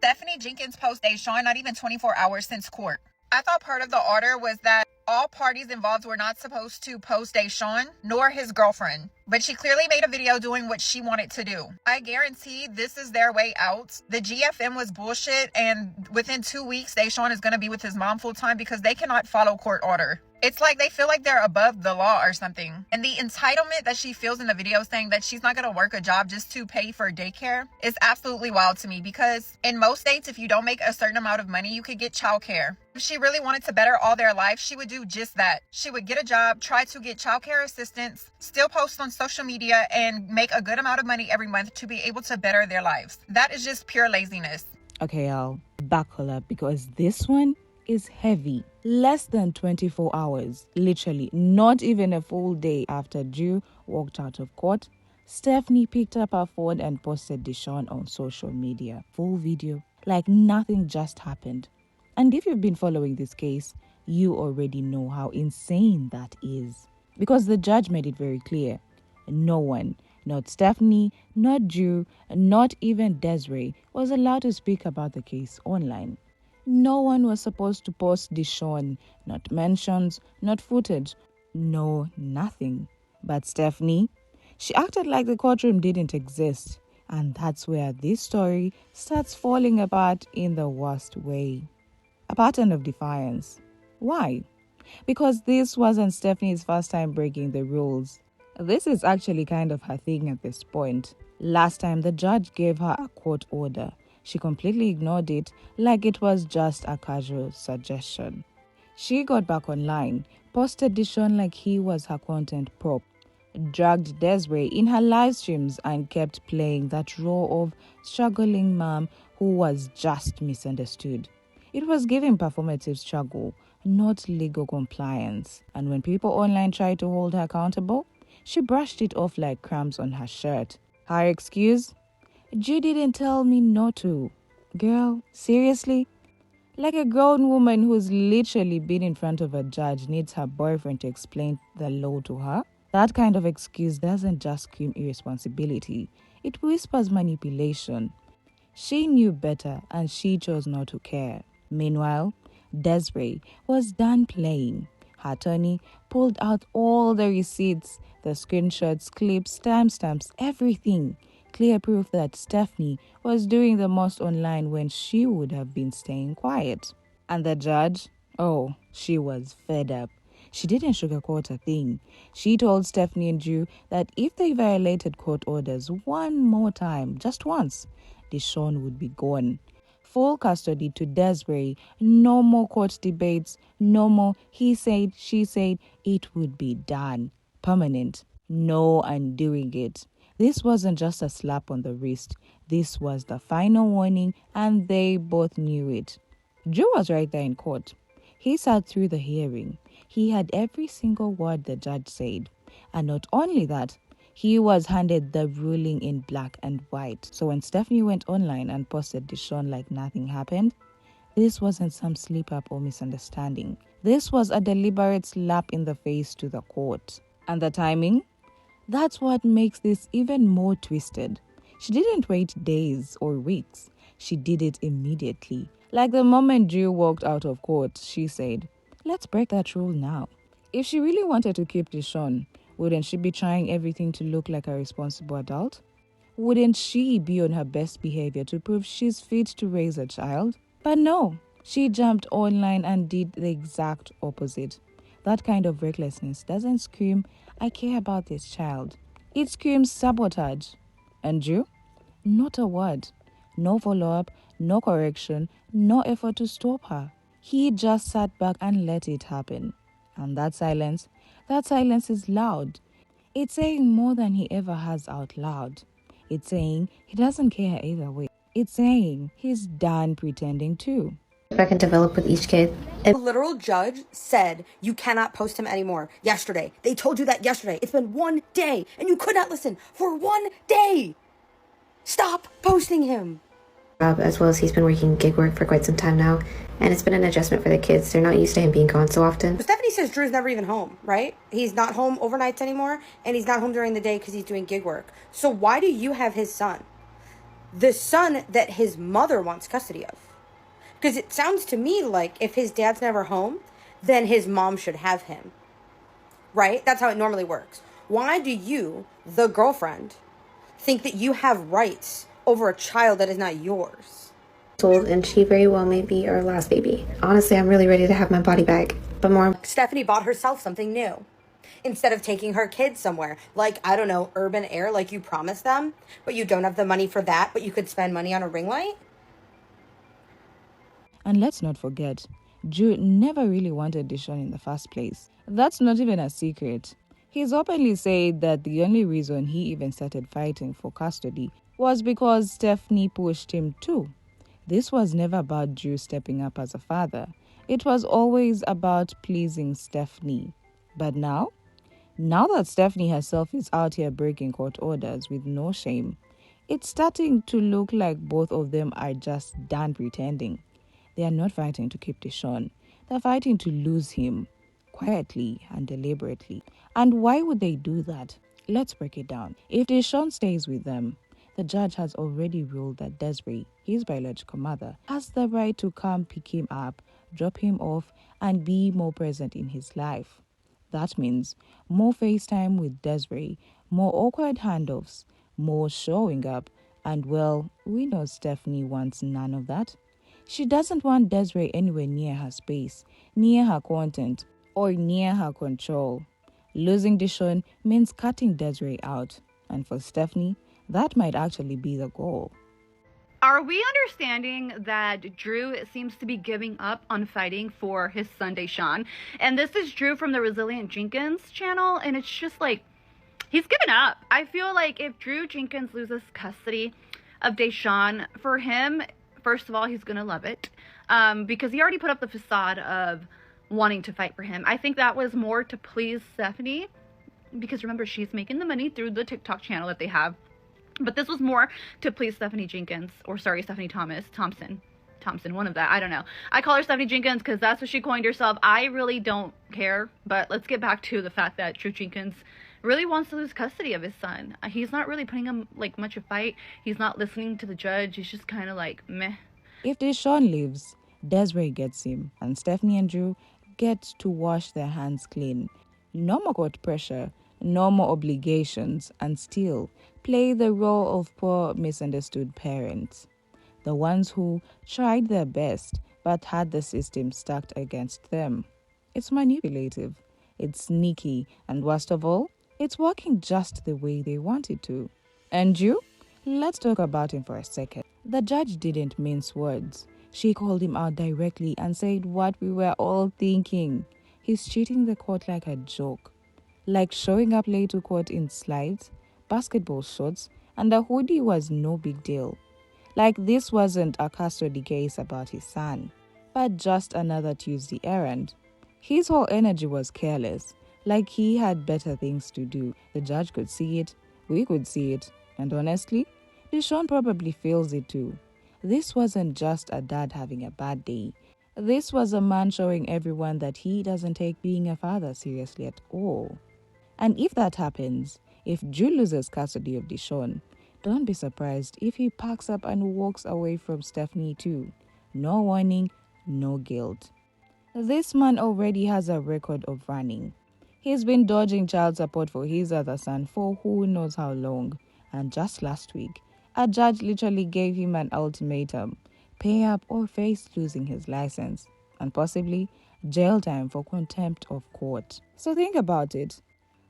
Stephanie Jenkins posted Deshawn not even 24 hours since court. I thought part of the order was that all parties involved were not supposed to post Deshawn, nor his girlfriend. But she clearly made a video doing what she wanted to do. I guarantee this is their way out. The GFM was bullshit, and within 2 weeks, Deshawn is going to be with his mom full time because they cannot follow court order. It's like they feel like they're above the law or something. And the entitlement that she feels in the video saying that she's not going to work a job just to pay for daycare is absolutely wild to me, because in most states, if you don't make a certain amount of money, you could get childcare. If she really wanted to better all their lives, she would do just that. She would get a job, try to get childcare assistance, still post on social media, and make a good amount of money every month to be able to better their lives. That is just pure laziness. Okay, I'll buckle up because this one is heavy. Less than 24 hours, literally not even a full day after Drew walked out of court, Stephanie picked up her phone and posted Deshawn on social media. Full video, like nothing just happened. And if you've been following this case, you already know how insane that is. Because the judge made it very clear. No one, not Stephanie, not Drew, not even Desiree, was allowed to speak about the case online. No one was supposed to post Deshawn, not mentions, not footage, no nothing. But Stephanie, she acted like the courtroom didn't exist. And that's where this story starts falling apart in the worst way. A pattern of defiance. Why? Because this wasn't Stephanie's first time breaking the rules. This is actually kind of her thing at this point. Last time the judge gave her a court order, she completely ignored it like it was just a casual suggestion. She got back online, posted Deshawn like he was her content prop, dragged Desiree in her live streams and kept playing that role of struggling mom who was just misunderstood. It was giving performative struggle, not legal compliance. And when people online tried to hold her accountable, she brushed it off like crumbs on her shirt. Her excuse? You didn't tell me not to. Girl, seriously? Like a grown woman who's literally been in front of a judge needs her boyfriend to explain the law to her? That kind of excuse doesn't just scream irresponsibility. It whispers manipulation. She knew better and she chose not to care. Meanwhile, Desiree was done playing. Her attorney pulled out all the receipts, the screenshots, clips, timestamps, everything. Clear proof that Stephanie was doing the most online when she would have been staying quiet. And the judge? Oh, she was fed up. She didn't sugarcoat a thing. She told Stephanie and Drew that if they violated court orders one more time, just once, Deshawn would be gone. Full custody to Desiree, no more court debates, no more he said, she said, it would be done. Permanent. No undoing it. This wasn't just a slap on the wrist. This was the final warning, and they both knew it. Drew was right there in court. He sat through the hearing. He had every single word the judge said. And not only that, he was handed the ruling in black and white. So when Stephanie went online and posted Deshawn like nothing happened, this wasn't some slip-up or misunderstanding. This was a deliberate slap in the face to the court. And the timing? That's what makes this even more twisted. She didn't wait days or weeks. She did it immediately. Like the moment Drew walked out of court, she said, let's break that rule now. If she really wanted to keep Deshawn, wouldn't she be trying everything to look like a responsible adult? Wouldn't she be on her best behavior to prove she's fit to raise a child? But no, she jumped online and did the exact opposite. That kind of recklessness doesn't scream, I care about this child. It screams sabotage. And Drew? Not a word. No follow-up, no correction, no effort to stop her. He just sat back and let it happen. And that silence is loud. It's saying more than he ever has out loud. It's saying he doesn't care either way. It's saying he's done pretending too. If I can develop with each kid. The literal judge said you cannot post him anymore yesterday. They told you that yesterday. It's been 1 day and you could not listen for 1 day. Stop posting him. As well as he's been working gig work for quite some time now, and it's been an adjustment for the kids. They're not used to him being gone so often. But Stephanie says Drew's never even home, right? He's not home overnights anymore, and he's not home during the day because he's doing gig work. So why do you have his son? the son that his mother wants custody of. Because it sounds to me like if his dad's never home, then his mom should have him. Right? That's how it normally works. Why do you, the girlfriend, think that you have rights over a child that is not yours? And she very well may be our last baby. Honestly, I'm really ready to have my body back. But more, Stephanie bought herself something new. Instead of taking her kids somewhere, like, I don't know, urban air, like you promised them, but you don't have the money for that, but you could spend money on a ring light? And let's not forget, Drew never really wanted Deshawn in the first place. That's not even a secret. He's openly said that the only reason he even started fighting for custody was because Stephanie pushed him too. This was never about Drew stepping up as a father. It was always about pleasing Stephanie. But now that Stephanie herself is out here breaking court orders with no shame, it's starting to look like both of them are just done pretending. They are not fighting to keep Deshawn. They're fighting to lose him, quietly and deliberately. And why would they do that? Let's break it down. If Deshawn stays with them, the judge has already ruled that Desiree, his biological mother, has the right to come pick him up, drop him off, and be more present in his life. That means more FaceTime with Desiree, more awkward handoffs, more showing up, and well, we know Stephanie wants none of that. She doesn't want Desiree anywhere near her space, near her content, or near her control. Losing Deshawn means cutting Desiree out, and for Stephanie, that might actually be the goal. Are we understanding that Drew seems to be giving up on fighting for his son Deshawn? And this is Drew from the Resilient Jenkins channel, and it's just like, he's given up. I feel like if Drew Jenkins loses custody of Deshawn, for him, first of all, he's going to love it because he already put up the facade of wanting to fight for him. I think that was more to please Stephanie because remember, she's making the money through the TikTok channel that they have. But this was more to please Stephanie Jenkins, or sorry, Stephanie Thompson, one of that. I don't know. I call her Stephanie Jenkins because that's what she coined herself. I really don't care. But let's get back to the fact that Drew Jenkins really wants to lose custody of his son. He's not really putting him like much of a fight. He's not listening to the judge. He's just kind of like meh. If Deshawn leaves, Desiree gets him, and Stephanie and Drew get to wash their hands clean. No more court pressure, no more obligations, and still play the role of poor misunderstood parents. The ones who tried their best but had the system stacked against them. It's manipulative, it's sneaky, and worst of all, it's working just the way they want it to. And you? Let's talk about him for a second. The judge didn't mince words. She called him out directly and said what we were all thinking. He's treating the court like a joke. Like showing up late to court in slides, basketball shorts, and a hoodie was no big deal. Like this wasn't a custody case about his son, but just another Tuesday errand. His whole energy was careless, like he had better things to do. The judge could see it, we could see it, and honestly, Deshawn probably feels it too. This wasn't just a dad having a bad day. This was a man showing everyone that he doesn't take being a father seriously at all. And if that happens, if Drew loses custody of Deshawn, don't be surprised if he packs up and walks away from Stephanie too. No warning, no guilt. This man already has a record of running. He's been dodging child support for his other son for who knows how long. And just last week, a judge literally gave him an ultimatum: pay up or face losing his license, and possibly jail time for contempt of court. So think about it.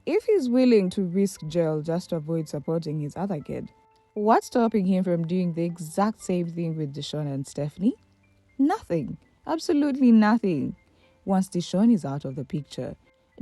If he's willing to risk jail just to avoid supporting his other kid, what's stopping him from doing the exact same thing with Deshawn and Stephanie? Nothing. Absolutely nothing. Once Deshawn is out of the picture,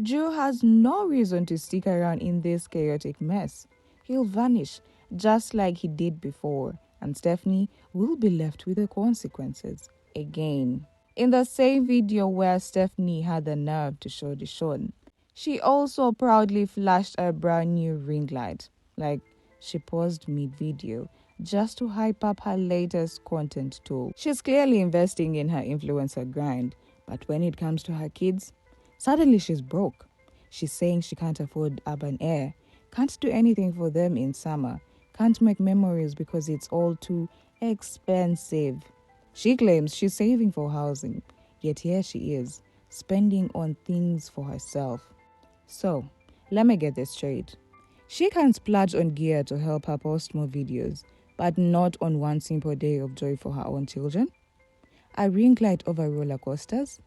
Drew has no reason to stick around in this chaotic mess. He'll vanish just like he did before, and Stephanie will be left with the consequences again. In the same video where Stephanie had the nerve to show Deshawn, she also proudly flashed a brand new ring light. Like, she paused mid-video just to hype up her latest content tool. She's clearly investing in her influencer grind, but when it comes to her kids, suddenly she's broke. She's saying she can't afford urban air, can't do anything for them in summer, can't make memories because it's all too expensive. She claims she's saving for housing, yet here she is, spending on things for herself. So, let me get this straight. She can splurge on gear to help her post more videos, but not on one simple day of joy for her own children? A ring light over roller coasters?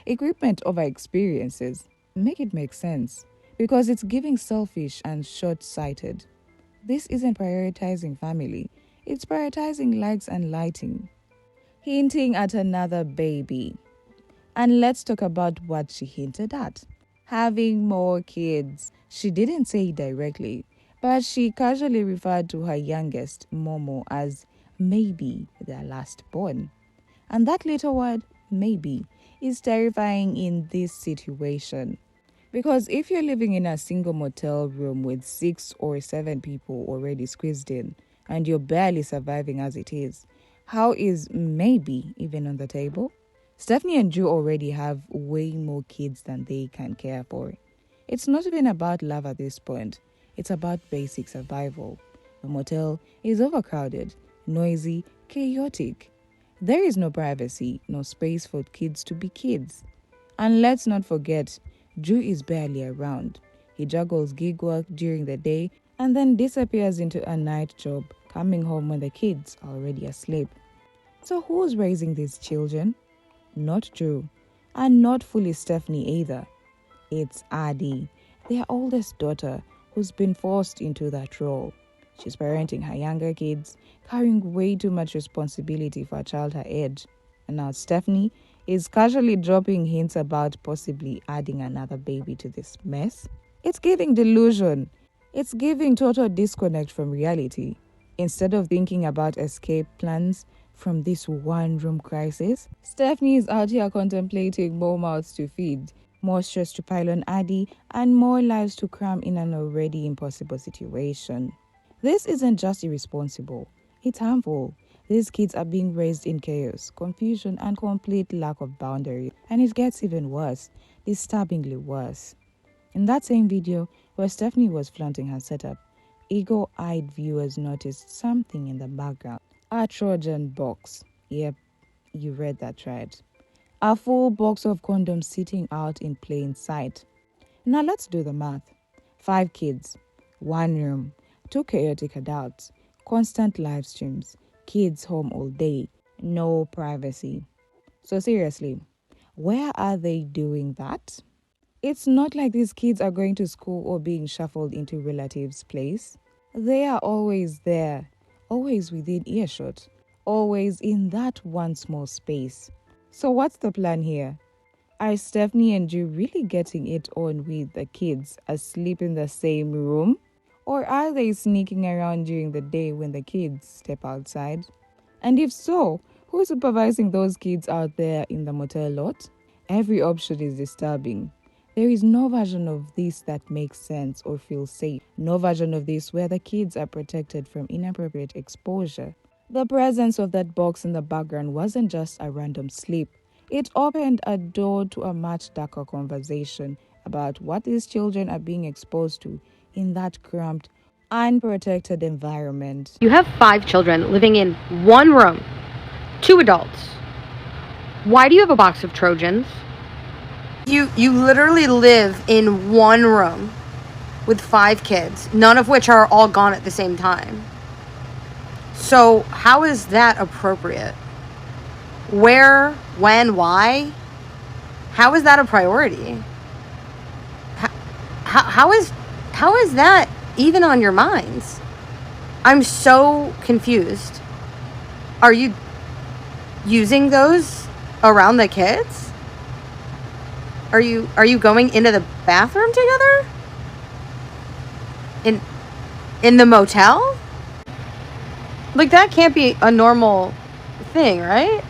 Equipment over experiences? Make it make sense, because it's giving selfish and short-sighted. This isn't prioritizing family, it's prioritizing likes and lighting. Hinting at another baby. And let's talk about what she hinted at. Having more kids. She didn't say it directly, but she casually referred to her youngest, Momo, as maybe their last born. And that little word, maybe, is terrifying in this situation. Because if you're living in a single motel room with 6 or 7 people already squeezed in, and you're barely surviving as it is, how is maybe even on the table? Stephanie and Drew already have way more kids than they can care for. It's not even about love at this point. It's about basic survival. The motel is overcrowded, noisy, chaotic. There is no privacy, no space for kids to be kids. And let's not forget, Drew is barely around. He juggles gig work during the day and then disappears into a night job, coming home when the kids are already asleep. So who's raising these children? Not Drew, and not fully Stephanie either. It's Addie, their oldest daughter, who's been forced into that role. She's parenting her younger kids, carrying way too much responsibility for a child her age. And now Stephanie is casually dropping hints about possibly adding another baby to this mess. It's giving delusion. It's giving total disconnect from reality. Instead of thinking about escape plans from this one-room crisis, Stephanie is out here contemplating more mouths to feed, more stress to pile on Addie, and more lives to cram in an already impossible situation. This isn't just irresponsible, it's harmful. These kids are being raised in chaos, confusion, and complete lack of boundaries. And it gets even worse, disturbingly worse. In that same video, where Stephanie was flaunting her setup, eagle-eyed viewers noticed something in the background. A Trojan box. Yep, you read that right. A full box of condoms sitting out in plain sight. Now let's do the math. 5 kids, 1 room, 2 chaotic adults, constant live streams, kids home all day, no privacy. So seriously, where are they doing that? It's not like these kids are going to school or being shuffled into relatives' place. They are always there, always within earshot, always in that one small space. So what's the plan here? Are Stephanie and Drew really getting it on with the kids asleep in the same room? Or are they sneaking around during the day when the kids step outside? And if so, who's supervising those kids out there in the motel lot? Every option is disturbing. There is no version of this that makes sense or feels safe. No version of this where the kids are protected from inappropriate exposure. The presence of that box in the background wasn't just a random slip. It opened a door to a much darker conversation about what these children are being exposed to in that cramped, unprotected environment. You have 5 children living in one room, 2 adults. Why do you have a box of Trojans? You literally live in one room with 5 kids, none of which are all gone at the same time. So how is that appropriate? Where, when, why? How is that a priority? How is that even on your minds? I'm so confused. Are you using those around the kids? Are you going into the bathroom together? In the motel? Like, that can't be a normal thing, right?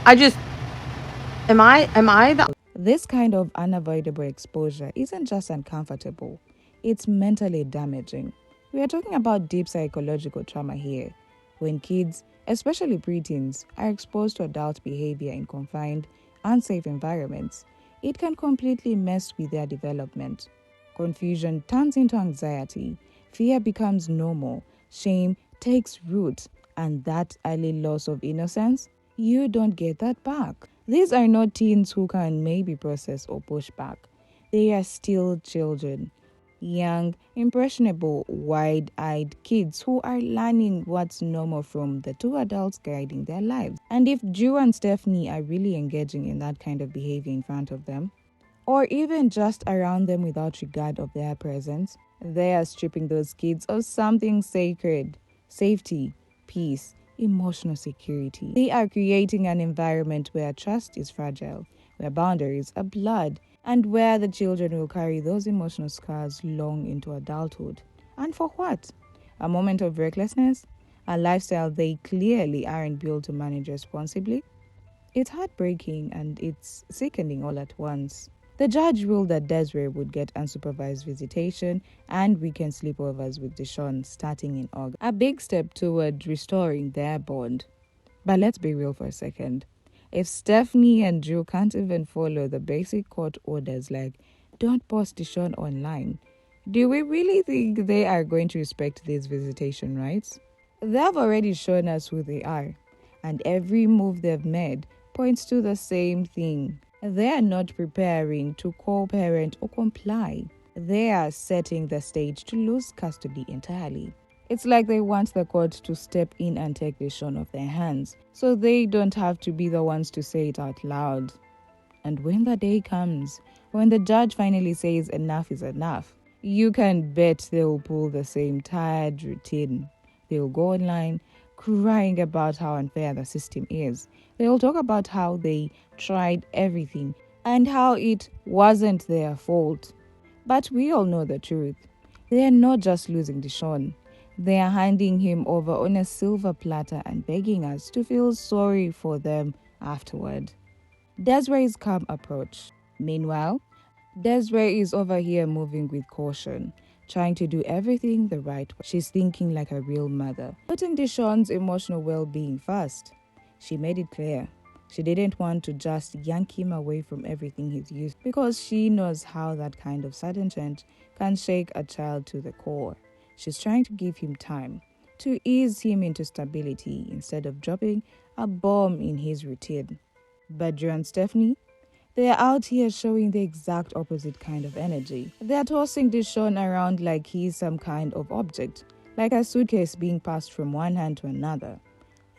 Am I the... This kind of unavoidable exposure isn't just uncomfortable, it's mentally damaging. We are talking about deep psychological trauma here. When kids, especially preteens, are exposed to adult behavior in confined, unsafe environments, it can completely mess with their development. Confusion turns into anxiety, fear becomes normal, shame takes root, and that early loss of innocence, you don't get that back. These are not teens who can maybe process or push back. They are still children. Young, impressionable, wide-eyed kids who are learning what's normal from the two adults guiding their lives. And if Drew and Stephanie are really engaging in that kind of behavior in front of them, or even just around them without regard of their presence, they are stripping those kids of something sacred: safety, peace, emotional security. They are creating an environment where trust is fragile, where boundaries are blurred, and where the children will carry those emotional scars long into adulthood. And for what? A moment of recklessness? A lifestyle they clearly aren't built to manage responsibly? It's heartbreaking and it's sickening all at once. The judge ruled that Desiree would get unsupervised visitation and weekend sleepovers with Deshawn starting in August. A big step toward restoring their bond. But let's be real for a second. If Stephanie and Drew can't even follow the basic court orders like don't post Deshawn online, do we really think they are going to respect these visitation rights? They've already shown us who they are, and every move they've made points to the same thing. They are not preparing to co-parent or comply. They are setting the stage to lose custody entirely. It's like they want the court to step in and take Deshawn off their hands, so they don't have to be the ones to say it out loud. And when the day comes, when the judge finally says enough is enough, you can bet they'll pull the same tired routine. They'll go online crying about how unfair the system is. They'll talk about how they tried everything and how it wasn't their fault. But we all know the truth. They are not just losing Deshawn. They are handing him over on a silver platter and begging us to feel sorry for them afterward. Desiree's calm approach. Meanwhile, Desiree is over here moving with caution, trying to do everything the right way. She's thinking like a real mother, putting Deshawn's emotional well-being first. She made it clear she didn't want to just yank him away from everything he's used because she knows how that kind of sudden change can shake a child to the core. She's trying to give him time, to ease him into stability instead of dropping a bomb in his routine. But Drew and Stephanie, they are out here showing the exact opposite kind of energy. They are tossing Deshawn around like he's some kind of object, like a suitcase being passed from one hand to another.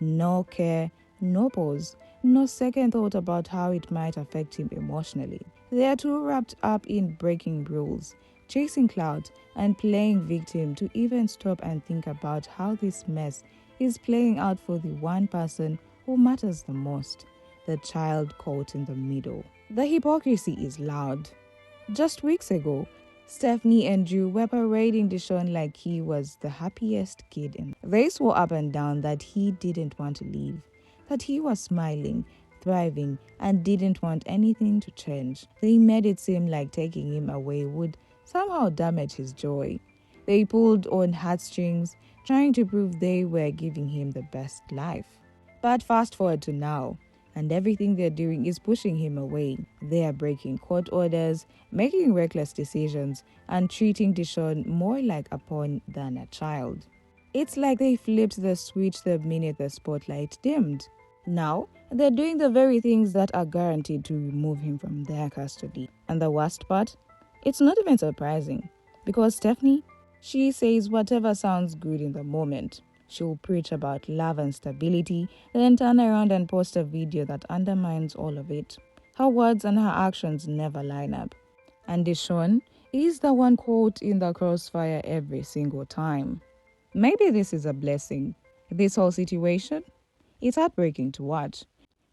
No care, no pause, no second thought about how it might affect him emotionally. They are too wrapped up in breaking rules, chasing clout, and playing victim to even stop and think about how this mess is playing out for the one person who matters the most, the child caught in the middle. The hypocrisy is loud. Just weeks ago, Stephanie and Drew were parading Deshawn like he was the happiest kid in. They swore up and down that he didn't want to leave, that he was smiling, thriving, and didn't want anything to change. They made it seem like taking him away would somehow damage his joy. They pulled on heartstrings, trying to prove they were giving him the best life. But fast forward to now, and everything they're doing is pushing him away. They are breaking court orders, making reckless decisions, and treating Deshawn more like a pawn than a child. It's like they flipped the switch the minute the spotlight dimmed. Now, they're doing the very things that are guaranteed to remove him from their custody. And the worst part? It's not even surprising, because Stephanie, she says whatever sounds good in the moment. She'll preach about love and stability, then turn around and post a video that undermines all of it. Her words and her actions never line up. And Deshawn is the one caught in the crossfire every single time. Maybe this is a blessing. This whole situation, it's heartbreaking to watch.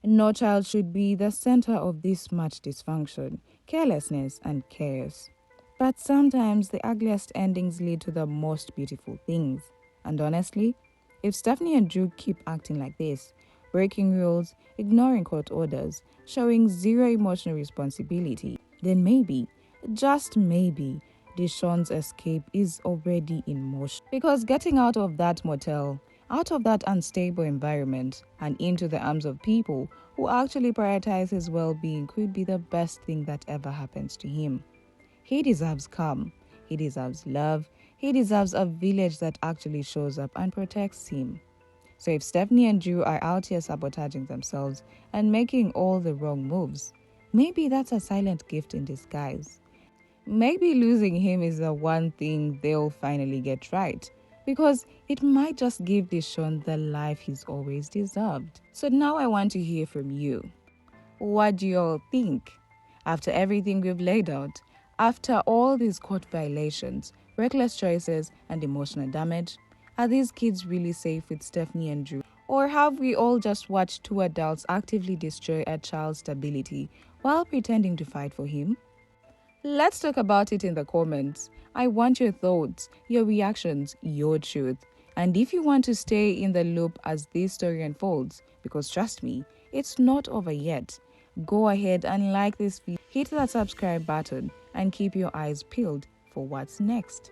No child should be the center of this much dysfunction, carelessness, and chaos. But sometimes the ugliest endings lead to the most beautiful things. And honestly, if Stephanie and Drew keep acting like this, breaking rules, ignoring court orders, showing zero emotional responsibility, then maybe, just maybe, Deshawn's escape is already in motion. Because getting out of that motel, out of that unstable environment, and into the arms of people who actually prioritize his well-being could be the best thing that ever happens to him. He deserves calm. He deserves love. He deserves a village that actually shows up and protects him. So if Stephanie and Drew are out here sabotaging themselves and making all the wrong moves, maybe that's a silent gift in disguise. Maybe losing him is the one thing they'll finally get right, because it might just give Deshawn the life he's always deserved. So now I want to hear from you. What do you all think? After everything we've laid out, after all these court violations, reckless choices, and emotional damage, are these kids really safe with Stephanie and Drew? Or have we all just watched two adults actively destroy a child's stability while pretending to fight for him? Let's talk about it in the comments. I want your thoughts, your reactions, your truth. And if you want to stay in the loop as this story unfolds, because trust me, it's not over yet, go ahead and like this video, hit that subscribe button, and keep your eyes peeled for what's next.